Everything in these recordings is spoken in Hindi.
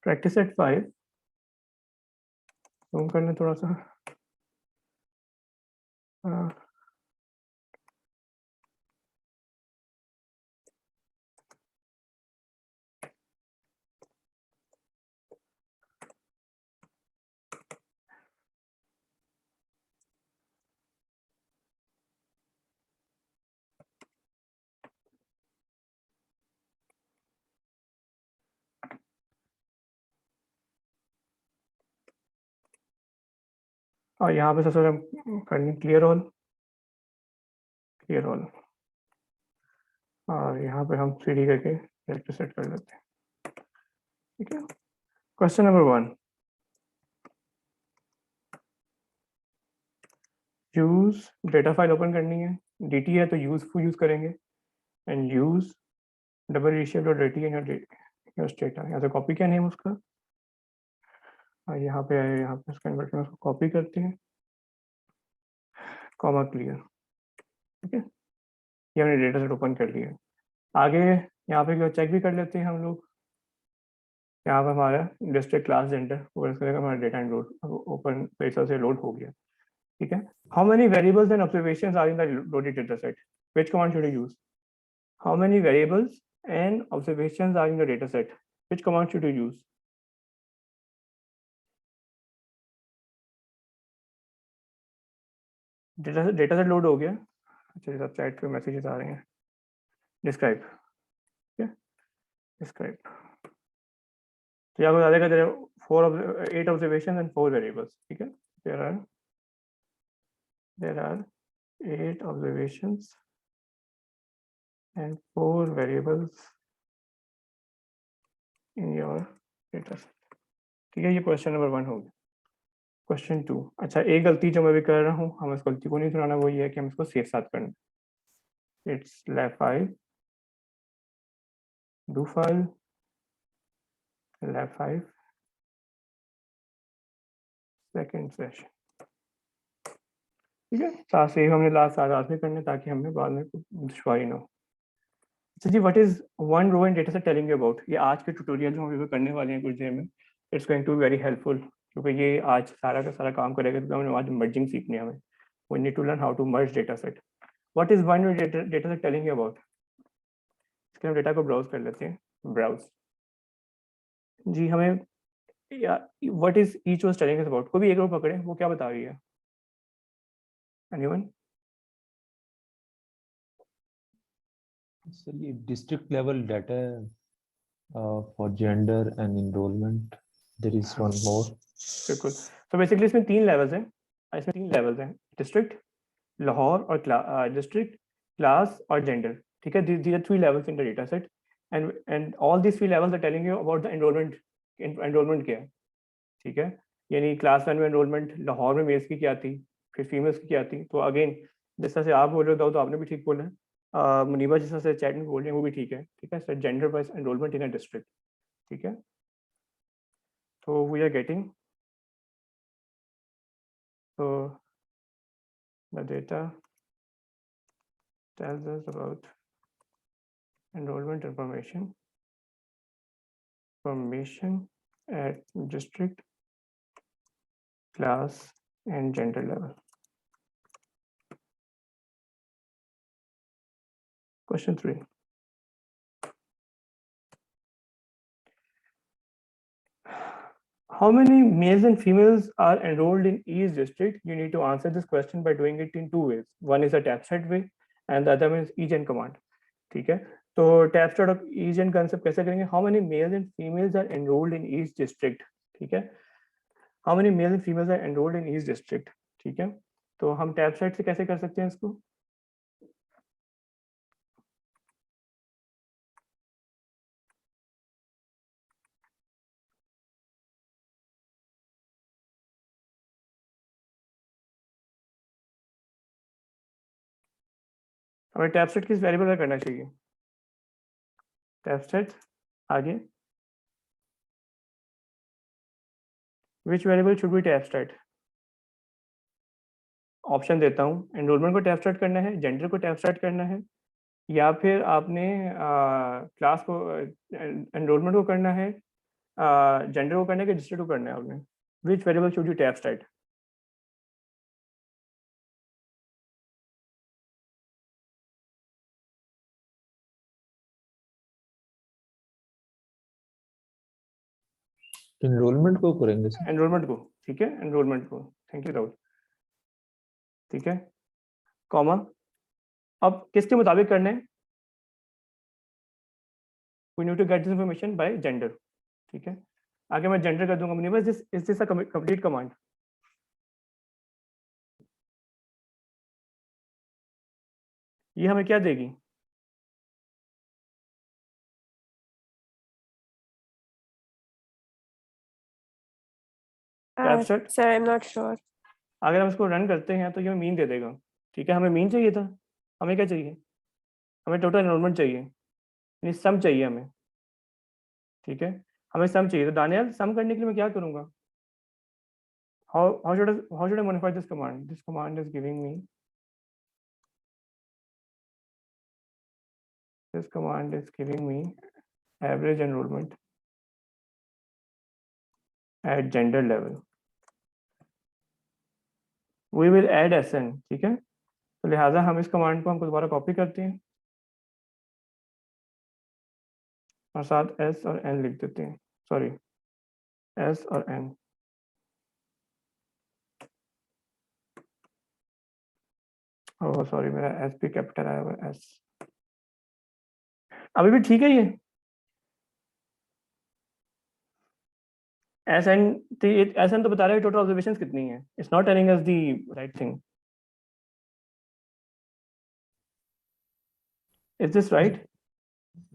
प्रैक्टिस सेट 5 जूम कर लें थोड़ा सा। और यहाँ पे सबसे पहले करनी क्लियर ऑल, क्लियर ऑल, और यहाँ पे हम 3D करके प्रैक्टिस सेट कर लेते हैं। ठीक है, question number 1, use data file open करनी है, dt है तो यूज करेंगे, and use double ratio dot dt and your data. यहाँ से कॉपी क्या नेम उसका, और यहाँ पे उसका इन्वर्टर उसको कॉपी करते हैं, कॉमा क्लियर। ठीक है, ये हमने डेटा सेट ओपन कर लिया। आगे यहाँ पे चेक भी कर लेते हैं हम लोग। यहाँ पे हमारा डिस्ट्रिक्ट क्लास जेंडर हमारा डेटा एंड लोड ओपन पैसा से लोड हो गया। ठीक है, how many variables and observations are in the loaded data set, which command should you use? How many variables and observations are in the data set, which command should you use? Data set load हो गया। अच्छा, सब चैट पे मैसेजेस आ रहे हैं। डिस्क्राइब, ठीक है, डिस्क्राइब। तो यहाँ बता देगा तेरे 8 ऑब्जर्वेशन एंड 4 वेरिएबल्स। ठीक है, there are 8 observations and 4 variables in your data set। ठीक है, ये क्वेश्चन नंबर 1 हो गया। क्वेश्चन 2, अच्छा एक गलती जो मैं भी कर रहा हूँ, हम इस गलती को नहीं सुनाना, वो ये है कि हम इसको सेफ साथ करना। It's lab 5 do file lab 5 second session. ठीक है, साथ से हमने लास्ट में करने ताकि हमें बाद में दुश्वारी ना हो। अच्छा जी, what is one row in data set telling you about? ये आज के ट्यूटोरियल जो हम करने वाले हैं कुछ देर में, it's going to be very helpful, क्योंकि ये आज सारा का सारा काम करेगा। तो हमें आज मर्जिंग सीखनी है हमें। We need to learn how to merge data set. What is one row data set telling you about? इसके हम डेटा को ब्राउज कर लेते हैं। ब्राउज जी, हमें what is each was telling us about, कोई भी एक रो पकड़े, वो क्या बता रही है? एनीवन? सर ये district level data for gender and enrolment, there is one more. बिल्कुल, तो बेसिकली इसमें 3 लेवल्स हैं। डिस्ट्रिक्ट, लाहौर और डिस्ट्रिक्ट, क्लास और जेंडर। ठीक है, these are 3 levels in the data set, and all these 3 levels are telling you about the enrollment क्या है। ठीक है, यानी क्लास 1 में एनरोलमेंट लाहौर में मेल्स की क्या थी, फिर फीमेल्स की क्या थी। तो अगेन जिस तरह से आप बोल रहे हो तो आपने भी ठीक बोला है, मुनीबा जिस तरह से चैट में बोल रहे हैं वो भी ठीक है। ठीक है, sir gender wise enrolment in a district. ठीक है, तो we are getting, so the data tells us about enrollment information at district, class and gender level. Question 3, how many males and females are enrolled in each district? You need to answer this question by doing it in 2 ways. One is a tabset way and the other one is EGEN command. ठीक है, तो tabset और EGEN concept कैसे करेंगे? How many males and females are enrolled in each district? ठीक है, how many males and females are enrolled in each district? ठीक है, तो हम tabset से कैसे कर सकते हैं इसको? हमें tabset किस वेरिएबल में करना चाहिए? tabset आगे, which variable should we tabset? Option देता हूँ, एनरोलमेंट को tabset करना है, जेंडर को tabset करना है, या फिर आपने क्लास को एनरोलमेंट को करना है, जेंडर को करना है कि डिस्ट्रिक्ट को करना है आपने? Which variable should you tab start? Enrolment को करेंगे सर। एनरोलमेंट को, ठीक है, एनरोलमेंट को। Thank you Rahul. ठीक है, कॉमा। अब किसके मुताबिक करना है? We need to get this information by gender. ठीक है, आगे मैं जेंडर कर दूंगा अपनी बस। Is this a complete command? ये हमें क्या देगी? Capture. Sir, I'm not sure. अगर हम इसको रन करते हैं तो ये हमें मीन दे देगा। ठीक है, हमें मीन चाहिए था, हमें क्या चाहिए? हमें टोटल एनरोलमेंट चाहिए, यानी सम चाहिए हमें। ठीक है, हमें सम चाहिए। तो दानियाल, सम करने के लिए मैं क्या करूंगा? how should I modify this command? This command is giving me, this command is giving me average enrollment at gender level. We will add SN। ठीक है, तो लिहाजा हम इस कमांड को हमको दोबारा कॉपी करते हैं और साथ S और N लिख देते हैं। सॉरी, S और N। ओह सॉरी, मेरा S भी कैपिटल आया हुआ है, S। अभी भी ठीक है ये? SN तो बता रहा है टोटल ऑब्जर्वेशंस कितनी है। It's not telling us the right thing. Is this right?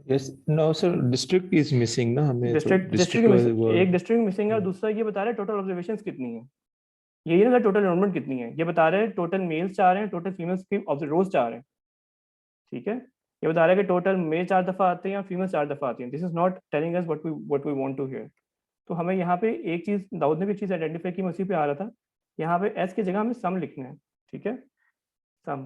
Yes, no sir, district is missing ना, हमें डिस्ट्रिक्ट डिस्ट्रिक्ट एक डिस्ट्रिक्ट मिसिंग है और दूसरा ये बता रहा है टोटल ऑब्जर्वेशंस कितनी है। यही ना टोटल एनरोलमेंट कितनी है, ये बता रहे हैं टोटल मेल्स 4 हैं, टोटल फीमेल्स की रोज 4 हैं। ठीक है, ये बता रहा है कि टोटल मेल 4 दफा आते हैं या फीमेल 4 दफा आती हैं। This is not telling us what we want to hear. तो हमें यहाँ पे एक चीज, दाऊद ने भी चीज आइडेंटिफाई की, मैं उसी पे आ रहा था। यहाँ पे एस की जगह हमें सम लिखना है। ठीक है, सम,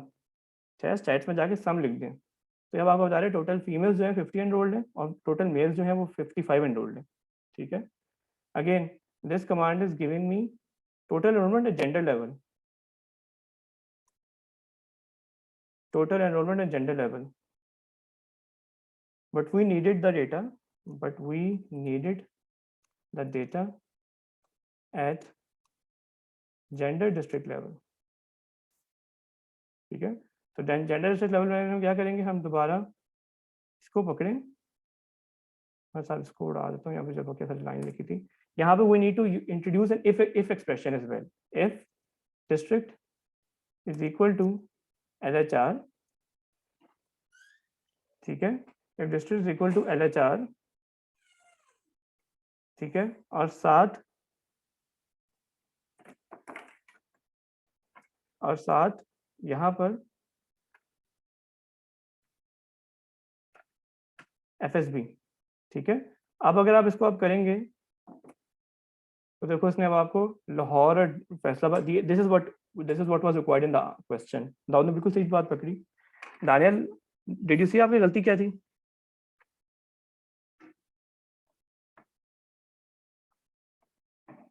चाहे स्टैट्स में जाके सम लिख दें। तो अब आपको बता रहे हैं टोटल फीमेल्स जो है 50 एनरोल्ड है और टोटल मेल्स जो है वो 55 एनरोल्ड है। ठीक है, again this command is giving me total enrolment at gender level, total enrollment and gender level, but we needed the data at gender district level। ठीक है, तो जेंडर डिस्ट्रिक्ट लेवल में हम क्या करेंगे, हम दोबारा इसको पकड़ें। मैं साथ इसको उड़ा देता हूँ, यहाँ पे जब क्या लाइन लिखी थी, यहाँ पे we need to introduce an if expression as well. If district is equal to LHR। ठीक है, if district is equal to LHR। ठीक है, और साथ यहाँ पर FSB। ठीक है, अब अगर आप इसको आप करेंगे तो देखो इसने अब आपको लाहौर और फैसलाबाद दिए। This is what was required in the question. Daud ने बिल्कुल सही बात पकड़ी। दानियल, डिड यू सी आपकी गलती क्या थी?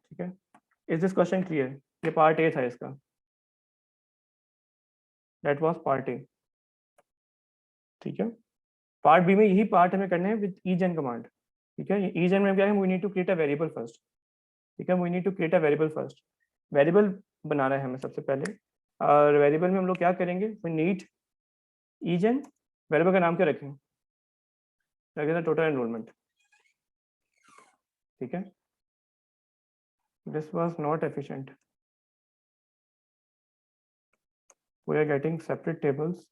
ठीक है, इज दिस क्वेश्चन क्लियर? ये पार्ट ए था इसका, दैट वाज पार्ट ए। ठीक है, पार्ट बी में यही पार्ट हमें करना है विद ईजेन कमांड। ठीक है, ईजेन में क्या है, we need to create a variable first. ठीक है, we need to create a variable first. Variable बनाना है हमें सबसे पहले, और वेरिएबल में हम लोग क्या करेंगे, वी नीड ईजेन। वेरिएबल का नाम क्या रखें? रखें टोटल एनरोलमेंट। ठीक है, this was not efficient. We are getting separate tables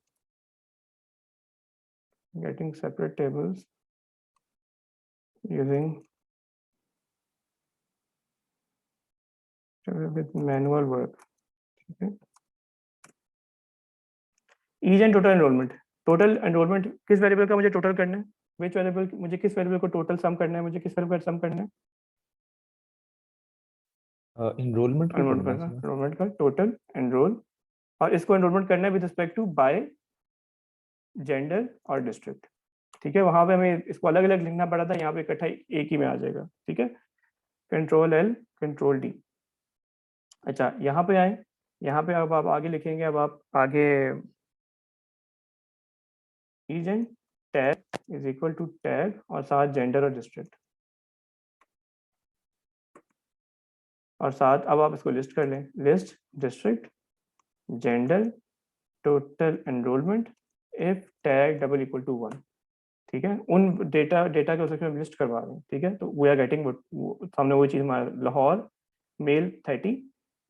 using with manual work. Okay, each and total enrollment किस वेरिएबल का मुझे टोटल करना है? which वेरिएबल, मुझे किस वेरिएबल को टोटल सम करना है, मुझे किस वेरिएबल का सम करना है? एनरोलमेंट को करना है सर। एनरोलमेंट का टोटल एनरोल, और इसको एनरोलमेंट करना है with respect to by gender और डिस्ट्रिक्ट। ठीक है, वहां पे हमें इसको अलग अलग लिखना पड़ा था, यहाँ पे इकट्ठा एक ही में आ जाएगा। ठीक है, कंट्रोल एल कंट्रोल डी। अच्छा यहाँ पे आए, यहाँ पे अब आप आगे लिखेंगे, अब आप आगे region tag is equal to tag और साथ जेंडर और डिस्ट्रिक्ट, और साथ अब आप इसको लिस्ट कर लें, list district gender total enrolment if tag double equal to 1। ठीक है, उन डेटा के उसमें हम लिस्ट करवा रहे हैं। ठीक है, तो वी आर गेटिंग सामने वही चीज़ हमारा, लाहौर मेल 30,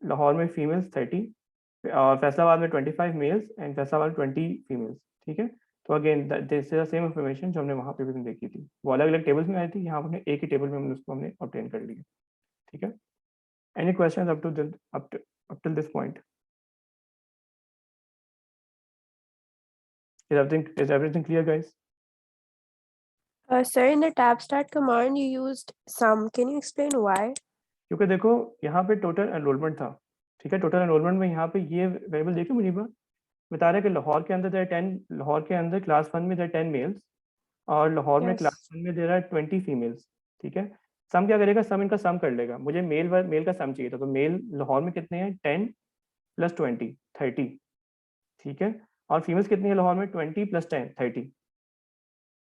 लाहौर में फीमेल्स 30, और फैसलाबाद में 25 मेल्स एंड फैसलाबाद में 20 फीमेल्स। ठीक है, तो again this is the same information जो हमने वहाँ पे भी देखी थी, वो अलग अलग टेबल्स में आई थी, यहाँ हमने एक ही टेबल में हमने उसको हमने ऑब्टेन कर लिया। ठीक है, any question up till this point? Is everything clear, guys? Sir, in the tab start command, you used sum. Can you explain why? क्योंकि देखो यहाँ पे टोटल एनरोलमेंट था। ठीक है, टोटल एनरोलमेंट में यहाँ पे ये वेरिएबल देखो मुनीबा, बता रहा है कि लाहौर के अंदर there are 10, लाहौर के अंदर क्लास 1 में there are 10 मेल्स, और लाहौर में Yes. क्लास 1 में there are 20 फीमेल्स। ठीक है, सम क्या करेगा, सम इनका सम कर लेगा। मुझे मेल का सम चाहिए था, तो मेल लाहौर में कितने हैं, 10 + 20 30। ठीक है, और फीमेल्स कितनी है लाहौर में, 20 + 10 30।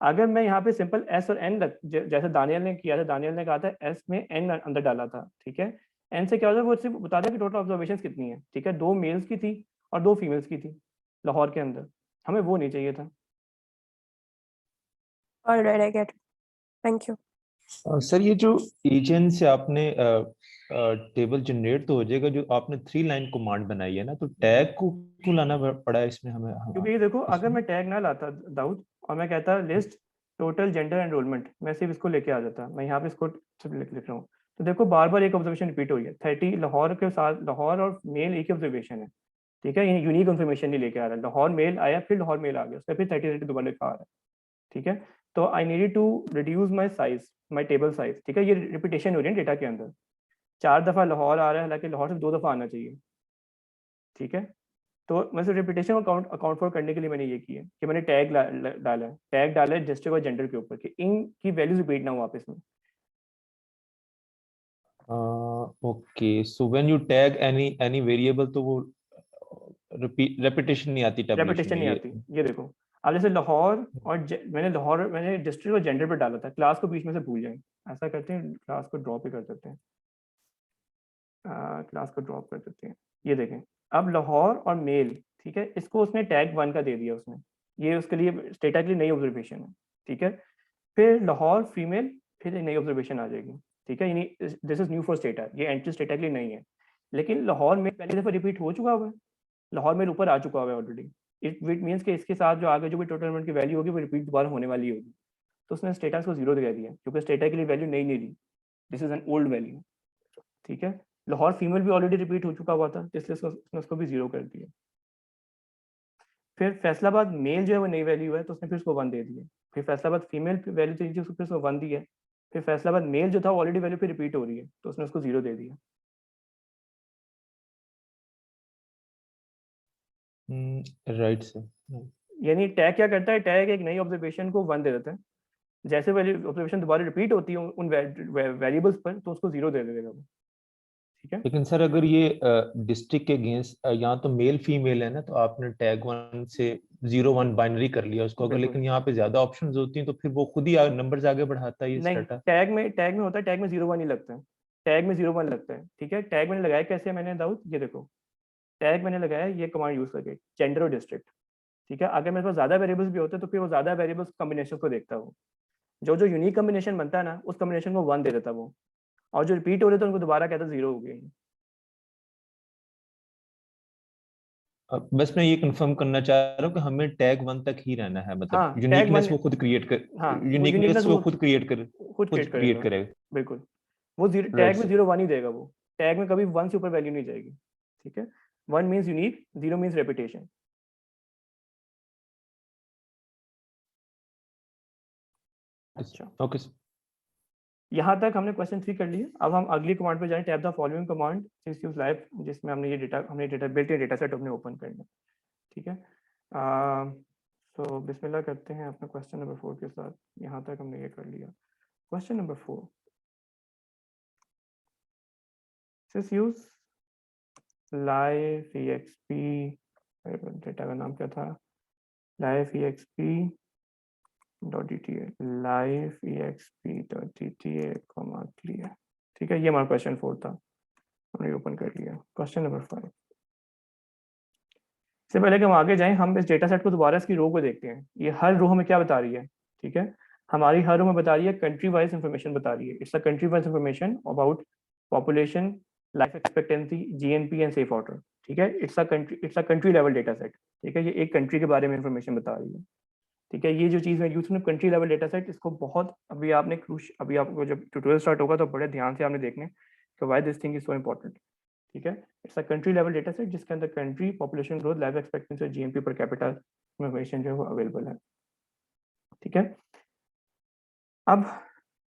अगर मैं यहाँ पे सिंपल एस और एन जैसे दानियल ने किया था, दानियल ने कहा था एस में एन अंदर डाला था। ठीक है, एन से क्या होता है, वो सिर्फ बता दें कि टोटल ऑब्जर्वेशन कितनी है। ठीक है, 2 मेल्स की थी और 2 फीमेल्स की थी लाहौर के अंदर, हमें वो नहीं चाहिए था। All right, I get it. Thank you. Sir ये जो एजेंट से आपने टेबल जनरेट तो हो जाएगा, जो आपने 3 लाइन कमांड बनाई है ना, तो टैग को क्यों लाना पड़ा है इसमें हमें? क्योंकि ये देखो, अगर मैं टैग ना लाता दाऊद और मैं कहता लिस्ट टोटल जेंडर एनरोलमेंट, मैं सिर्फ इसको लेके आ जाता, मैं यहाँ पे इसको सिर्फ लिख रहा हूँ, तो देखो बार बार एक ऑब्जर्वेशन रिपीट हो रही है। 30 लाहौर के साथ, लाहौर और मेल एक ही ऑब्जर्वेशन है। ठीक है, ये यूनिक इन्फॉर्मेशन नहीं लेके आ रहा है, लाहौर मेल आया फिर लाहौर मेल आ गया, उसका फिर 30 दोबारा लिखा आ रहा है। ठीक है, तो I needed to reduce my size, my table size. ठीक है, ये रिपीटेशन हो रही है डेटा के अंदर, 4 दफ़ा लाहौर आ रहा है, हालांकि लाहौर सिर्फ 2 दफ़ा आना चाहिए। ठीक है, तो वैसे रिपीटेशन को अकाउंट फॉर करने के लिए मैंने ये किया कि मैंने टैग डाला है डिस्ट्रिक्ट और जेंडर के ऊपर, कि इनकी वैल्यूज रिपीट ना हो वापस में। Okay, so when you tag any variable, तो वो रेपिटेशन नहीं आती टेबलेशन रेपिटेशन में नहीं आती। ये देखो, अब जैसे लाहौर और मैंने डिस्ट्रिक्ट और जेंडर पे डाला था, क्लास को बीच में से भूल जाए, ऐसा करते हैं, क्लास को ड्रॉप ही कर देते हैं, क्लास को ड्रॉप कर देते हैं। ये देखें, अब लाहौर और मेल, ठीक है, इसको उसने टैग 1 का दे दिया उसने, ये उसके लिए स्टेटा के लिए नई ऑब्जर्वेशन है। ठीक है, फिर लाहौर फीमेल, फिर एक नई ऑब्जर्वेशन आ जाएगी। ठीक है, this is new for strata, ये एंट्री स्टेटा के लिए नहीं है, लेकिन लाहौर में पहली दफा रिपीट हो चुका हुआ है, लाहौर में ऊपर आ चुका हुआ है ऑलरेडी। इट मीन्स कि इसके साथ जो आगे जो भी टोटल नंबर की वैल्यू होगी वो रिपीट दोबारा होने वाली होगी, तो उसने स्टेटस को 0 दे दिया, क्योंकि स्टेटा के लिए वैल्यू नहीं दी, this is an old value. ठीक है, लाहौर फीमेल भी ऑलरेडी रिपीट हो चुका हुआ था, इसलिए उसने उसको भी 0 कर दिया। फिर फैसलाबाद मेल जो है वो नई वैल्यू है, तो उसने फिर उसको 1 दे दिया। फिर फैसलाबाद फीमेल वैल्यू थी, उसको फिर उसको 1 दिया। फिर फैसलाबाद मेल जो था ऑलरेडी वैल्यू फिर रिपीट हो रही है, तो उसने उसको 0 दे दिया। Right sir. यानी टैग क्या करता है, टैग एक नई ऑब्जर्वेशन को 1 दे देता है, जैसे ऑब्जर्वेशन दोबारा रिपीट होती है उन वेरिएबल्स पर, तो उसको 0 दे देगा वो। ठीक है, लेकिन सर अगर ये डिस्ट्रिक्ट के अगेंस्ट यहाँ तो मेल फीमेल है ना, तो आपने टैग 1 से 0 1 बाइनरी कर लिया उसको, अगर बिल्कुल। लेकिन यहाँ पे ज्यादा ऑप्शंस होती हैं तो फिर वो खुद ही नंबर्स आगे बढ़ाता है ये नहीं, स्टेटा। टैग में होता है, टैग में 0 1 ही लगता है, टैग में 0 1 लगता है। ठीक है, टैग मैंने लगाया कैसे, मैंने दाऊद ये देखो, टैग मैंने लगाया ये कमांड यूज करके, जेंडर और डिस्ट्रिक्ट। ठीक है, अगर मेरे पास ज्यादा वेरिएबल्स भी होते हैं तो फिर वो ज्यादा वेरिएबल्स कॉम्बिनेशन को देखता है, वो जो यूनिक कॉम्बिनेशन बनता है ना, उस कॉम्बिनेशन को 1 दे देता वो, और जो रिपीट हो रहे थे उनको दोबारा कहता 0 हो गया। बस मैं ये कंफर्म करना चाह रहा हूँ कि हमें टैग 1 तक ही रहना है, मतलब हाँ, टैग 1, यूनिकनेस वो खुद क्रिएट कर, हाँ वो यूनिकनेस वो खुद खुद क्रिएट करेगा। करेगा। बिल्कुल, वो राइट टैग में सर। 0 1 ही देगा वो, टैग में कभी 1 से ऊपर वैल्यू नहीं जाएगी। ठीक है, 1 मीन्स यूनिक, 0 मीन्स रेपिटेशन। अच्छा, ओके सर। यहाँ तक हमने क्वेश्चन 3 कर लिया। अब हम अगली कमांड पे जाएं, tap the following command since use live, जिसमें हमने data built in data set अपने ओपन करना। ठीक है, सो बिस्मिल्लाह करते हैं अपना क्वेश्चन नंबर 4 के साथ। यहाँ तक हमने ये कर लिया। क्वेश्चन नंबर 4 सिस यूज लाइव exp, डेटा का नाम क्या था, live exp dot dta, live exp dot dta comma clear. ठीक है, ये हमारा क्वेश्चन 4 था, हमने ओपन कर लिया। क्वेश्चन नंबर 5 से पहले कि हम आगे जाएं, हम इस डेटा सेट को दोबारा इसकी रो को देखते हैं। ये हर रो हमें क्या बता रही है, ठीक है, हमारी हर रो में बता रही है कंट्री वाइज इंफॉर्मेशन बता रही है। It's a country wise information about population, life expectancy, GNP and safe water. ठीक है, it's a country level data set. ठीक है, ये एक कंट्री के बारे में इंफॉर्मेशन बता रही है। ठीक है, ये जो चीज़ मैं use country level data set, इसको बहुत अभी आपने अभी आपको जब ट्यूटोरियल स्टार्ट होगा तो बड़े ध्यान से आपने देखने कि why this thing is so important. ठीक है, it's a country level data set जिसके अंदर country, population growth, life expectancy और जीएमपी पर कैपिटल इंफॉर्मेशन जो है वो अवेलेबल है। ठीक है, अब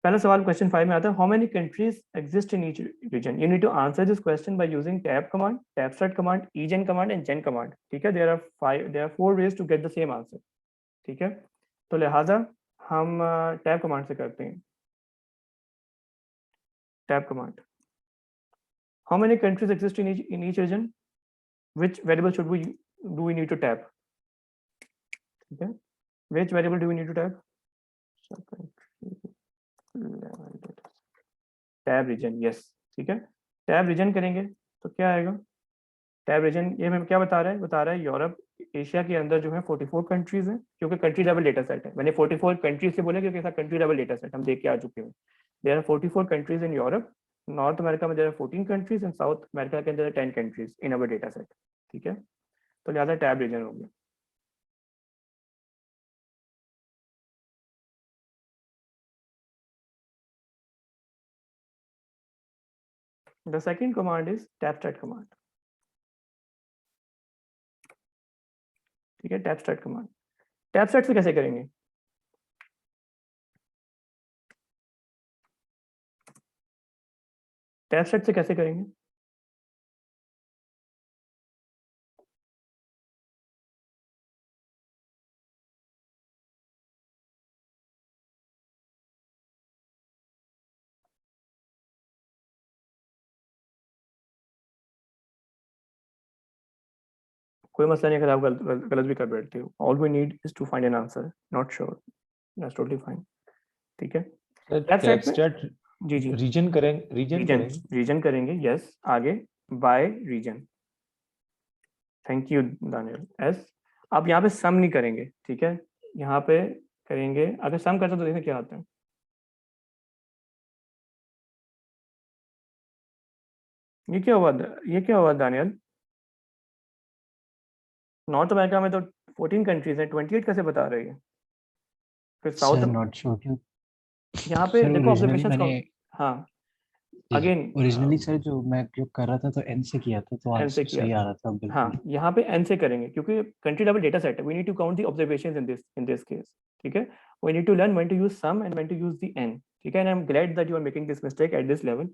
पहला सवाल क्वेश्चन 5 में आता है, how many countries exist in each region. You need to answer this question by using tab command, tab start command, egen command and gen command. ठीक है, there are 4 ways to get the same answer. ठीक है, तो लिहाजा हम टैब कमांड से करते हैं। Tab command, how many countries exist in each reason, which variable should we do we need to tab? ठीक है, which variable do we need to tab? Tab region, yes. ठीक है, टैब रीजन करेंगे तो क्या आएगा, टैब रीजन ये हमें क्या बता रहा है, बता रहा है यूरोप एशिया के अंदर जो है 44 कंट्रीज हैं, क्योंकि कंट्री लेवल डेटा सेट है। मैंने 44 कंट्रीज से बोला क्योंकि ऐसा कंट्री लेवल डेटा सेट हम देख के आ चुके हैं। There are 44 countries in Europe, North America में there are 14 countries and South America के अंदर 10 countries in our data set. ठीक है, तो लिहाजा टैब रीजन हो गया। The second command is tab start command. ठीक है, tab start command, tab start से कैसे करेंगे, tab start से कैसे करेंगे, कोई मसला नहीं अगर आप गलत भी कर बैठते हो। All we need is to find an answer, not sure, that's totally fine. ठीक है, सर tab टैब start में स्टार्ट जी जी रीजन करेंगे, रीजन रीजन, करेंगे। रीजन करेंगे, यस। आगे by region, thank you Daniyal. एस, आप यहाँ पे सम नहीं करेंगे। ठीक है, यहाँ पे करेंगे, अगर सम करते तो देखिए क्या आता है। ये क्या हुआ, ये क्या हुआ दानियल, नॉर्थ अमेरिका में तो 14 कंट्रीज हैं, 28 कैसे बता रही है, फिर सर साउथ नॉट श्योर क्यों। यहाँ पे सर देखो ओरिजिनली ऑब्जर्वेशंस मैंने हाँ अगेन ओरिजिनली सर जो मैं जो कर रहा था तो एन से किया था तो एन से आंसर किया सही था। आ रहा था बिल्कुल। हाँ, यहाँ पे एन से करेंगे क्योंकि कंट्री लेवल डेटा सेट है, we need to count the observations in this case. ठीक है, we need to learn when to use sum and when to use the N. ठीक है, and I am glad that you are making this mistake at this level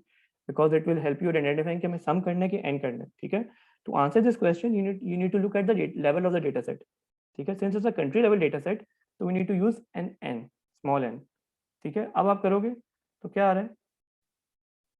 because it will help you in identifying कि हमें सम करना है कि एन करना है। ठीक है, to answer this question you need to look at the level of the data set. ठीक है, since it's a country level data set तो we need to use n, small n. ठीक है, अब आप करोगे तो क्या आ रहा है,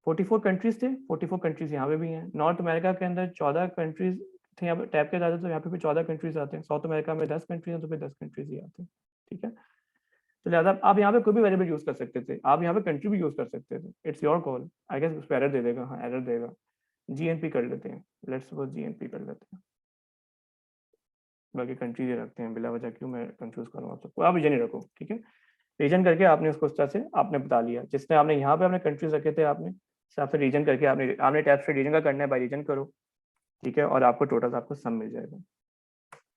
44 कंट्रीज थे, 44 कंट्रीज यहाँ पे भी हैं। नॉर्थ अमेरिका के अंदर 14 कंट्रीज थे, यहाँ पे टैब के जाते तो यहाँ पे भी 14 कंट्रीज आते हैं। साउथ अमेरिका में 10 कंट्रीज हैं तो फिर 10 कंट्रीज ही आते हैं। ठीक है, तो लिहाजा आप यहाँ पे कोई भी वेरिएबल यूज कर सकते थे, आप यहाँ पे कंट्री भी यूज कर सकते थे, it's your call. I guess उस पर एरर दे देगा, हाँ एरर देगा। जीएनपी कर लेते हैं, लेट्स सपोज जीएनपी कर लेते हैं, बाकी कंट्री दे रखते हैं, बिला वजह क्यों मैं कंफ्यूज करूँ आप सबको, आप रीजन ही रखो। ठीक है, रीजन करके आपने उसको उस तरह से आपने बता लिया, जिसने आपने यहाँ पे अपने कंट्रीज रखे थे आपने हिसाब से रीजन करके आपने आपने टैब से रीजन का करना है, बाय रीजन करो। ठीक है, और आपको टोटल आपको सम मिल जाएगा।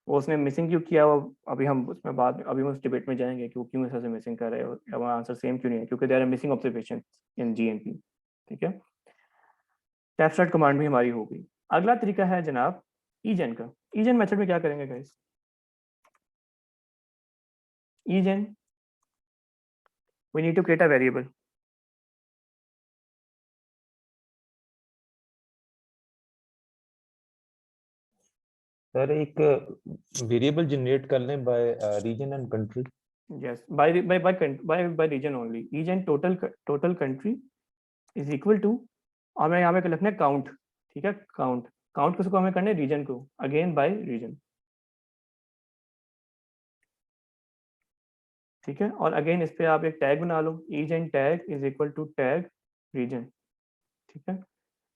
वो उसने मिसिंग क्यों किया वो अभी हम उसमें बाद अभी हम उस डिबेट में जाएंगे कि वो क्यों ऐसा से मिसिंग कर रहे हैं और हमारा आंसर सेम क्यों नहीं है, क्योंकि there are missing observation in GNP. ठीक है, टैब स्टार्ट कमांड भी हमारी हो गई। अगला तरीका है जनाब ईजेन का। ईजेन मेथड में क्या करेंगे guys, egen we need to create a variable. Sir एक वेरिएबल जनरेट कर लें by region and country. yes by region only each and total country is equal to, और मैं यहाँ पे लिखना है काउंट, ठीक है, काउंट किसको हमें करना है, रीजन को, अगेन बाय रीजन, ठीक है। और अगेन इस पे आप एक टैग बना लो, each and tag is equal to tag region, ठीक है।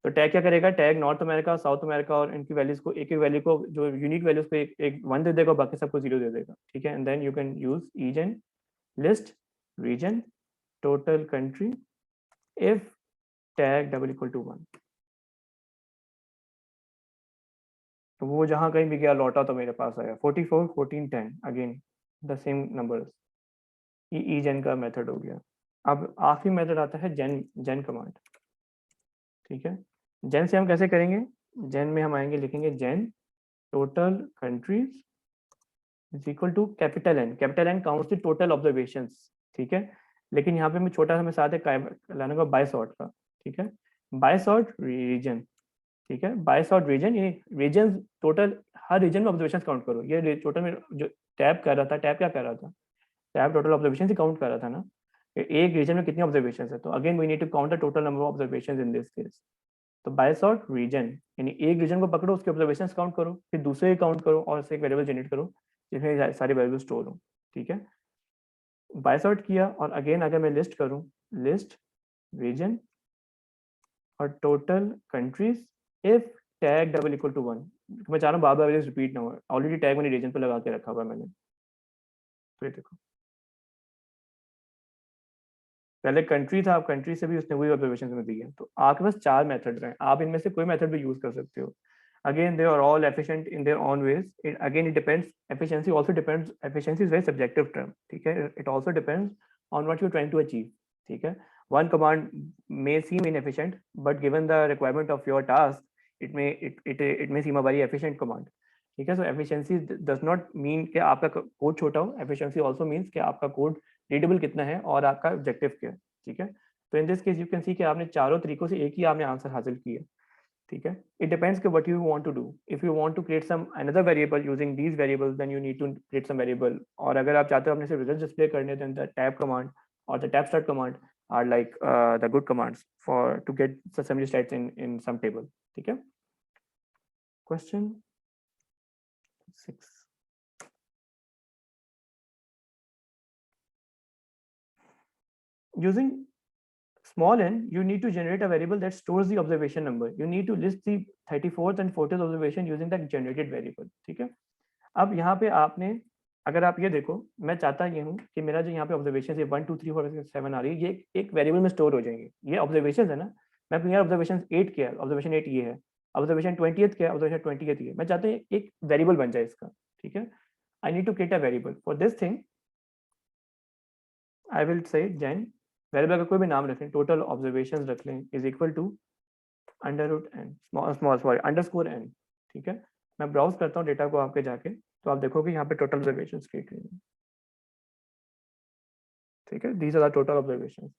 तो टैग क्या करेगा, tag North America, South America और इनकी वैल्यूज को, एक एक वैल्यू को, जो यूनिक वैल्यूज को एक 1 दे देगा, बाकी सबको 0 दे देगा, ठीक है। And then you can use each and list region total country if tag double equal to 1। तो वो जहां कहीं भी गया लौटा तो मेरे पास आया 44 14 10, अगेन द सेम नंबर्स। ये ईजेन का मेथड हो गया। अब आखिरी मेथड आता है जेन कमांड, ठीक है। जेन से हम कैसे करेंगे, जेन में हम आएंगे, लिखेंगे gen total countries is equal to capital n counts the total observations, ठीक है। लेकिन यहाँ पे मैं छोटा सा मैं साथ लाने का बाय सॉर्ट का, ठीक है, बाय सॉर्ट रीजन, ठीक है, बाय सॉर्ट रीजन, ये रीजन टोटल, हर रीजन में ऑब्जर्वेशन काउंट करो। ये टोटल में जो टैब कर रहा था, टैब क्या कर रहा था, टैब टोटल ऑब्जर्वेशन ही काउंट कर रहा था ना, एक रीजन में कितनी ऑब्जर्वेशन है। तो again we need to count the total number of observation in this case. तो बाय सॉर्ट रीजन यानी एक रीजन को पकड़ो, उसके ऑब्जर्वेशन काउंट करो, फिर दूसरे काउंट करो और उससे एक वेरिएबल जनरेट करो जिसमें सारी वैल्यू स्टोर हो, ठीक है। बाय सॉर्ट किया और अगेन अगर मैं लिस्ट करूं, लिस्ट रीजन और total countries if tag double equal to 1। मैं चाह रहा हूँ बार बार रिपीट ना हो, ऑलरेडी टैग मैंने रीजन पे लगा के रखा हुआ है मैंने। तो ये देखो पहले कंट्री था, अब कंट्री से भी उसने वही ऑब्जर्वेशन में दी है। तो आपके पास 4 मेथड हैं, आप इनमें से कोई मेथड भी यूज कर सकते हो। Again they are all efficient in their own ways. Again it depends, efficiency also depends, efficiency is very subjective term, ठीक है। It also depends on what you are trying to achieve, ठीक है। One command may seem inefficient but given the requirement of your task it may seem a very efficient command, ठीक है। सो एफिशिएंसी डज नॉट मीन कि आपका कोड छोटा हो, एफिशिएंसी आल्सो मींस कि आपका कोड रीडेबल कितना है और आपका ऑब्जेक्टिव क्या है, ठीक है। तो इन this case you can see कि आपने चारों तरीकों से एक ही आपने आंसर हासिल किया, ठीक है। इट डिपेंड्स कि what you want to do. If you want to create some another variable using these variables then you need to create some variable. और अगर आप चाहते हो अपने सिर्फ रिजल्ट डिस्प्ले करने, देन द टैब कमांड और the tab start command are like the good commands for to get summary stats in some table, ठीक है। Question 6, using small n you need to generate a variable that stores the observation number. You need to list the 34th and 40th observation using that generated variable, ठीक है। अब यहाँ पे आपने, अगर आप ये देखो, मैं चाहता ये हूँ कि मेरा जो यहाँ पे ऑब्जर्वेशन 1 2 3 4 5 6 7 आ रही है, ये एक वेरिएबल में स्टोर हो जाएंगे। ये ऑब्जर्वेशन है ना, मैं अपने ऑब्जर्वेशन 8 किया, ऑब्जर्वेशन 8 ये है, ऑब्जर्वेशन 20th किया, ऑब्जर्वेशन 20th ये, मैं चाहता हूँ एक वेरिएबल बन जाए इसका, ठीक है। I need to create a variable for this thing. I will say gen variable का कोई भी नाम रख लें, टोटल ऑब्जर्वेशंस रख लें is equal to √n small underscore n, ठीक है। मैं ब्राउज करता हूँ डेटा को आपके जाके, तो आप देखोगे यहाँ पे टोटल ऑब्जर्वेशंस क्रिएट हुई हैं, ठीक है। These are the total observations.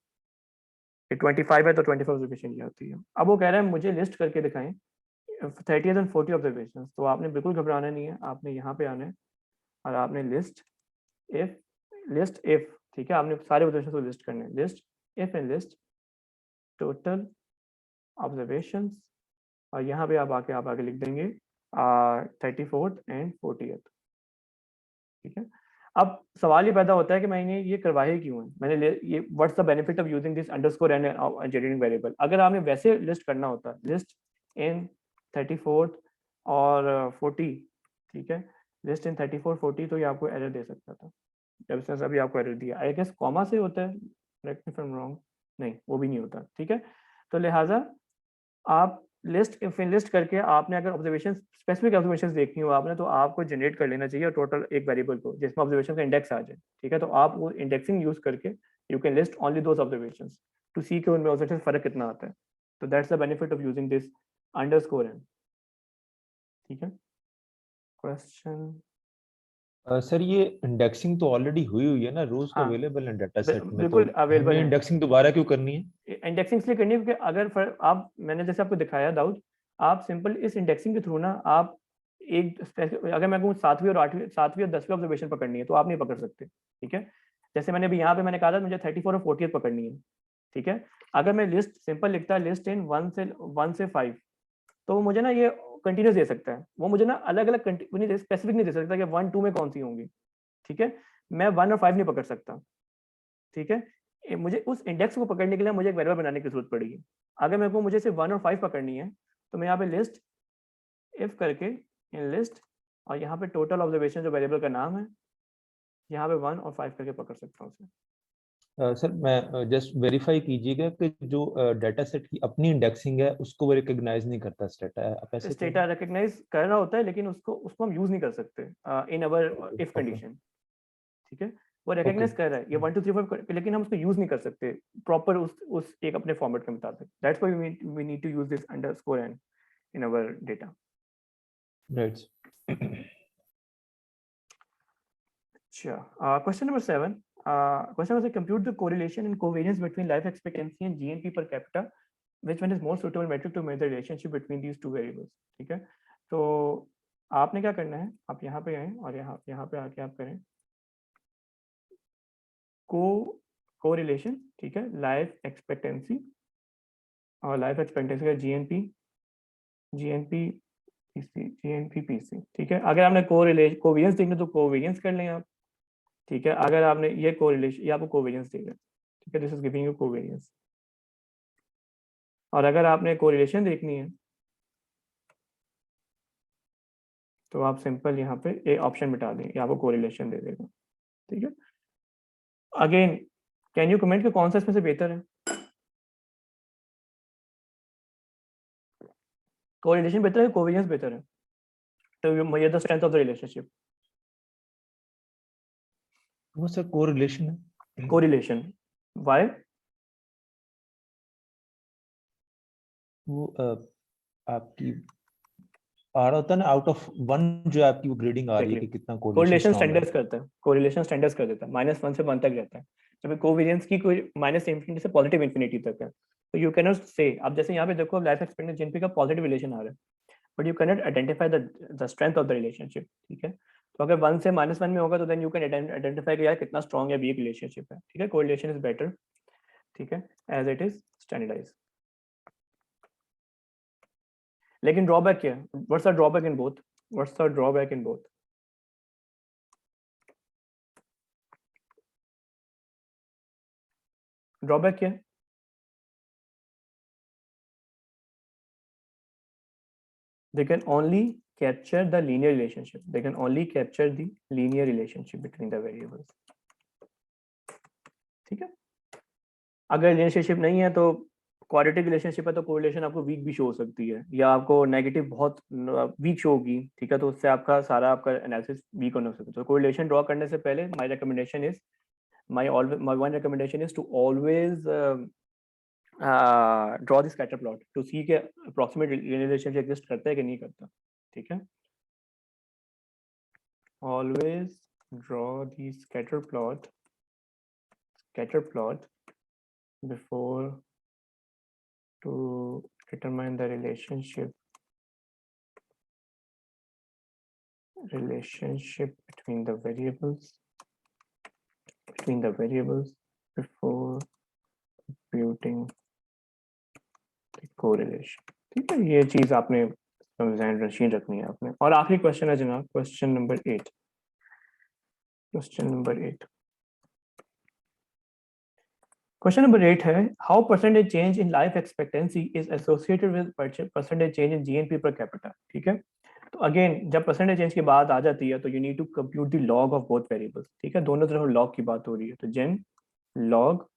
ये 25 है तो 25 ऑब्जर्वेशन ये आती है। अब वो कह रहा है मुझे लिस्ट करके दिखाएं 30th and 40 ऑब्जर्वेशंस। तो आपने बिल्कुल घबराना नहीं है, आपने यहाँ पे आना है और आपने लिस्ट इफ, ठीक है, आपने सारे ऑब्जर्वेशंस को लिस्ट करने हैं, list if and list total observations, और यहाँ पे आप आगे लिख देंगे 34th and 40th, ठीक है। अब सवाल ये पैदा होता है कि मैंने ये करवाए क्यों है, मैंने ये what's the benefit of using this underscore and generating variable. अगर आपने वैसे लिस्ट करना होता, लिस्ट इन 34th और 40, ठीक है, लिस्ट इन 34 40, तो ये आपको एरर दे सकता था। जब इसने अभी आपको एरर दिया, आई गेस कॉमा से होता है, correct me if I am wrong, नहीं वो भी नहीं होता, ठीक है। तो लिहाजा आप लिस्ट करके आपने अगर ऑब्जर्वेशन स्पेसिफिक ऑब्जर्वेशंस देखनी हो आपने, तो आपको जनरेट कर लेना चाहिए और टोटल एक वेरिएबल को जिसमें ऑब्जर्वेशन का इंडेक्स आ जाए, ठीक है। तो आप वो इंडेक्सिंग यूज करके you can list only those observations to see कि उनमें ऑब्जर्वेशन फर्क कितना आता है। तो that's the benefit of using this underscore n, ठीक है। क्वेश्चन सर ये इंडेक्सिंग तो ऑलरेडी हुई है ना, रोज तो हाँ, अवेलेबल है डाटा सेट में, तो बिल्कुल अवेलेबल हमें है। इंडेक्सिंग दोबारा क्यों करनी है? इंडेक्सिंग इसलिए करनी है क्योंकि अगर आप, मैंने जैसे आपको दिखाया दाऊद, आप सिंपल इस इंडेक्सिंग के थ्रू ना आप एक अगर मैं कहूँ 7वीं और 8वीं 7वीं और 10वीं ऑब्जर्वेशन पकड़नी है तो आप नहीं पकड़ सकते, ठीक है। जैसे मैंने अभी यहाँ पे मैंने कहा था मुझे 34 और 40 पकड़नी है, ठीक है। अगर मैं लिस्ट सिंपल लिखता लिस्ट इन 1 से 5, तो वो मुझे ना ये कंटिन्यूस दे सकता है, वो मुझे ना अलग अलग स्पेसिफिक नहीं दे सकता कि 1 2 में कौन सी होंगी, ठीक है। मैं 1 और 5 नहीं पकड़ सकता, ठीक है। मुझे उस इंडेक्स को पकड़ने के लिए मुझे एक वेरिएबल बनाने की जरूरत पड़ेगी। अगर मेरे को मुझे सिर्फ 1 और 5 पकड़नी है तो मैं यहाँ पे लिस्ट इफ करके इन लिस्ट और यहाँ पे टोटल ऑब्जर्वेशन जो वेरिएबल का नाम है यहाँ पे 1 और 5 करके पकड़ सकता हूँ उसे। सर मैं जस्ट वेरीफाई कीजिएगा कि जो डाटा सेट की अपनी इंडेक्सिंग है उसको वो रिकॉग्नाइज नहीं करता स्टेटा, आप ऐसे इस डेटा रिकॉग्नाइज कर रहा होता है लेकिन उसको हम यूज नहीं कर सकते इन अवर इफ Okay. कंडीशन, ठीक है। वो रिकॉग्नाइज कर रहा है ये 1 2 3 4 लेकिन हम उसको यूज नहीं कर सकते प्रॉपर उस एक अपने फॉर्मेट के मुताबिक। That's why we need to use this underscore N in our data. Right. Sure. Question number 7. Question was to compute the correlation and covariance between life expectancy and GNP per capita. Which one is more suitable metric to measure the relationship between these two variables? ठीक है। तो आपने क्या करना है, आप यहाँ पे आए और यहाँ पे आके आप करें कोरिलेशन, ठीक है, लाइफ एक्सपेक्टेंसी और लाइफ एक्सपेक्टेंसी का जीएनपी पीसी, ठीक है। अगर आपने कोवेरियंस देखना तो कोवेरियंस कर लें आप, ठीक है। अगर आपने ये कोरिलेशन ये आपको कोवेरियंस देगा, ठीक है, this is giving you covariance. और अगर आपने कोरिलेशन देखनी है तो आप सिंपल यहाँ पे ए ऑप्शन मिटा दें, ये आपको कोरिलेशन दे देगा, ठीक है। अगेन कैन यू कमेंट कि कौन सा इसमें से बेहतर है? कोरिलेशन बेहतर है, कोवेरियंस बेहतर है? तो measure the strength of the relationship. वो सर कोरिलेशन है। Correlation, why? वो आपकी आ रहा होता है ना आउट ऑफ 1, जो आपकी वो ग्रेडिंग आ रही है कि कितना कोरिलेशन कोरिलेशन स्ट्रांग है। स्टैंडर्ड्स करता है, कोरिलेशन स्टैंडर्ड्स कर देता है, -1 से 1 तक रहता है, जबकि कोवेरियंस की कोई -इंफिनिटी से पॉजिटिव इंफिनिटी तक है। तो यू कैन नॉट से, अब जैसे यहाँ पे देखो लाइफ एक्सपेक्टेंसी जीएनपी का पॉजिटिव रिलेशन आ रहा है, but you can not identify the strength of the relationship, ठीक है। तो अगर 1 से -1 में होगा तो देन यू कैन आइडेंटिफाई कि यार कितना स्ट्रॉन्ग या वीक रिलेशनशिप है, ठीक है। कोरिलेशन इज बेटर, ठीक है, एज इट इज स्टैंडर्डाइज। लेकिन ड्रॉबैक क्या है? What's the drawback in both? What's the drawback in both? Drawback क्या है? They can only capture the linear relationship. They can only capture the linear relationship between the variables. ठीक है। अगर रिलेशनशिप नहीं है तो क्वाड्रेटिक रिलेशनशिप है तो कोरिलेशन आपको वीक भी शो हो सकती है या आपको नेगेटिव बहुत वीक शो होगी, ठीक है। तो उससे आपका सारा आपका एनालिसिस वीक होने सकता है। तो कोरिलेशन ड्रॉ करने से पहले my recommendation is my one recommendation is to always draw the scatter plot to see के अप्रॉक्सीमेट रिलेशनशिप एग्जिस्ट करता है कि नहीं करता, ठीक है। Always draw the scatter plot before to determine the relationship between the variables before computing the correlation, ठीक है। ये चीज आपने ध्यान रखनी है आपने। और आखिरी क्वेश्चन है जनाब, क्वेश्चन नंबर 8। Question number 8 है how percentage change in life expectancy is associated with percentage change in GNP per capita, ठीक है। तो अगेन जब परसेंटेज चेंज की बात आ जाती है तो you need to compute the log of both variables, ठीक है। दोनों तरफ लॉग की बात हो रही है तो gen log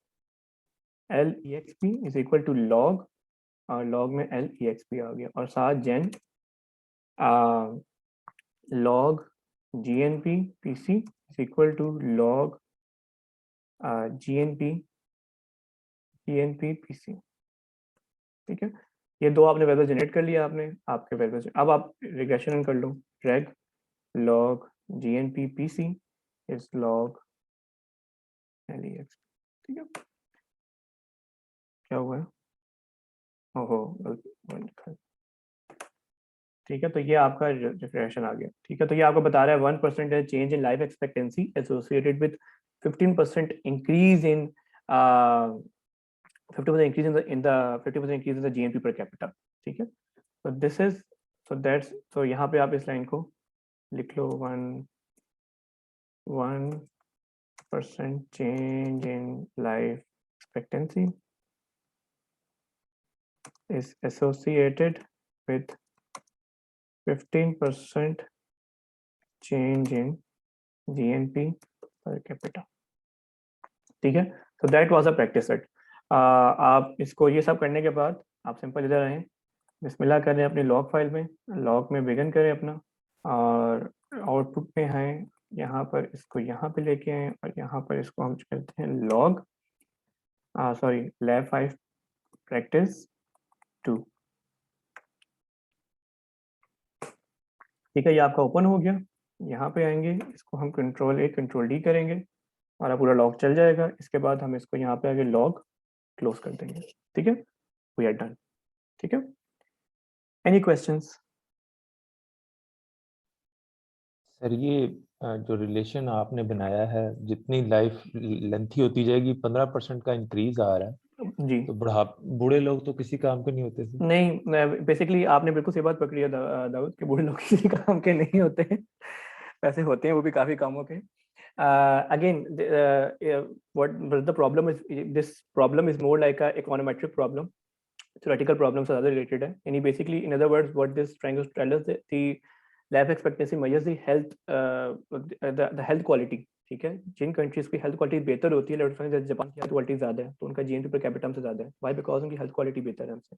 L E X P is equal to log और लॉग में एल ई एक्स पी आ गया और साथ gen log G N P P C is equal to log G N P P C, ठीक है। ये दो आपने वेरिएबल जनरेट कर लिया आपने आपके वेरिएबल। अब आप रिग्रेशन कर लो, रेग log GNP PC is log LEX, ठीक है। क्या हुआ है? ओहो गलती, ठीक है, तो ये आपका रिफ्रेशन आ गया। ठीक है, तो ये आपको बता रहा है 1% change in life expectancy associated with 15% increase in 50% increase in the 50% increase in the GNP per capita। ठीक है, so this is so that's so यहाँ पे आप इस लाइन को लिख लो 1% change in life expectancy is associated with 15% change in GNP per capita। ठीक है, so that was a practice set। आप इसको ये सब करने के बाद आप सिंपल इधर आए, बिस्मिल्लाह करें अपनी लॉग फाइल में, लॉग में बिगिन करें अपना, और आउटपुट में है यहाँ पर, इसको यहाँ पे लेके आए और यहाँ पर इसको हम करते हैं लॉग सॉरी लैब 5 प्रैक्टिस 2। ठीक है, ये आपका ओपन हो गया। यहाँ पे आएंगे, इसको हम कंट्रोल A कंट्रोल D करेंगे, हमारा पूरा लॉग चल जाएगा। इसके बाद हम इसको यहाँ पे आगे लॉग क्लोज कर देंगे। ठीक है, वी आर डन। ठीक है, एनी क्वेश्चंस? सर ये जो रिलेशन आपने बनाया है, जितनी लाइफ लेंथी होती जाएगी 15% का इंक्रीज आ रहा है, जी तो बूढ़े लोग तो किसी काम के नहीं होते सर। नहीं, बेसिकली आपने बिल्कुल सही बात पकड़ी है दाऊद, कि बूढ़े लोग किसी काम के नहीं होते हैं, वैसे होते हैं वो भी काफी कामों के। Again what the problem is, this problem is more like a econometric problem, theoretical problems are other related है। यानी basically in other words what this trying to tell us that the life expectancy measures the health the health quality। ठीक है, जिन कंट्रीज की हेल्थ क्वालिटी बेहतर होती है, जैसे जापान की हेल्थ क्वालिटी ज्यादा है, तो उनका जीएनपी पर कैपिटा हमसे ज्यादा है। व्हाई? बिकॉज उनकी हेल्थ क्वालिटी बेहतर है हमसे।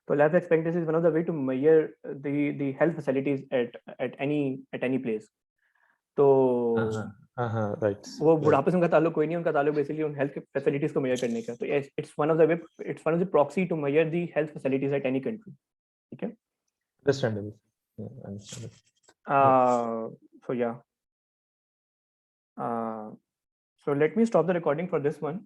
तो life expectancy is one of the way to measure the health facilities at any place. तो हाँ राइट। वो बुढ़ापे से उनका ताल्लुक कोई नहीं, उनका ताल्लुक बेसिकली उन हेल्थ फैसिलिटीज को मेजर करने का। तो it's one of the way, it's one of the proxy to measure the health facilities at any country. ठीक है, understandable. so yeah, so let me stop the recording for this one।